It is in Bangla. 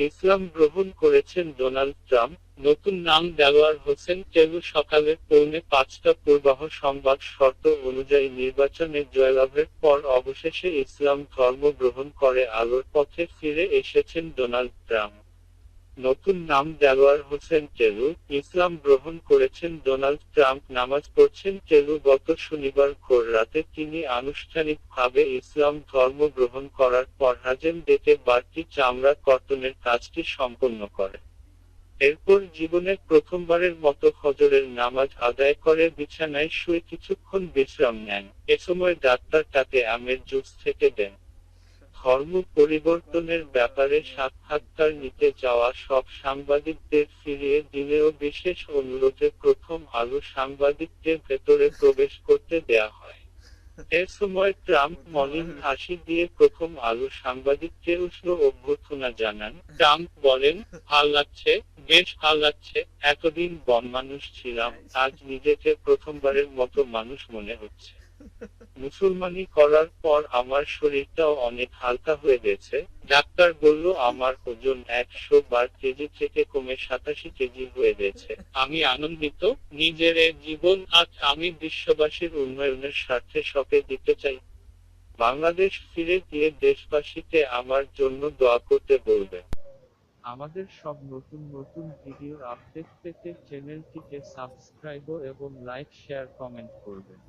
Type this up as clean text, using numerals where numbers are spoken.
ইসলাম গ্রহণ করেছেন ডোনাল্ড ট্রাম্প, নতুন নাম দেলোয়ার হোসেন টেলু সকালে পৌনে ৫টা পূর্বাহ সংবাদ শর্ত অনুযায়ী নির্বাচনে জয়লাভের পর অবশেষে ইসলাম ধর্ম গ্রহণ করে আলোর পথে ফিরে এসেছেন ডোনাল্ড ট্রাম্প। নতুন নাম দেলোয়ার হোসেন টেলু, ইসলাম গ্রহণ করেছেন ডোনাল্ড ট্রাম্প নামাজ পড়ছেন টেলু গত শনিবার ভোর রাতে তিনি আনুষ্ঠানিকভাবে ইসলাম ধর্ম গ্রহণ করার পর হাজেম ডেটে বাড়তি চামড়া কর্তনের কাজটি সম্পন্ন করে। এরপর জীবনের প্রথমবারের মতো ফজরের নামাজ আদায় করে বিছানায় শুয়ে কিছুক্ষণ বিশ্রাম নেন। এ সময় ডাক্তার তাকে আমের জুস থেকে দেন। ধর্ম পরিবর্তনের ব্যাপারে সাক্ষাৎকার নিতে যাওয়া সব সাংবাদিকদের ফিরিয়ে দিলেও বিশেষ অনুরোধে প্রথম আলো সাংবাদিকদের ভেতরে প্রবেশ করতে দেয়া হয়। এ সময় ট্রাম্প মলিন হাসি দিয়ে প্রথম আলো সাংবাদিককে উষ্ণ অভ্যর্থনা জানান। ট্রাম্প বলেন, ভাল লাগছে, বেশ ভাল লাগছে, এতদিন বনমানুষ ছিলাম, আজ নিজেকে প্রথমবারের মতো মানুষ মনে হচ্ছে। মুসলমানি করার পর আমার শরীরটাও অনেক হালকা হয়ে গেছে। ডাক্তার বলল আমার ওজন ১০০ কেজি থেকে কমে ৮৭ কেজি হয়ে গেছে। আমি আনন্দিত, নিজের এ জীবন আজ আমি বিশ্ববাসীর উন্নয়নের স্বার্থে সঁপে দিতে চাই। বাংলাদেশ ফিরে গিয়ে দেশবাসীকে আমার জন্য দোয়া করতে বলবে। আমাদের সব নতুন নতুন ভিডিওর আপডেট পেতে চ্যানেলটিকে সাবস্ক্রাইব এবং লাইক শেয়ার কমেন্ট করবেন।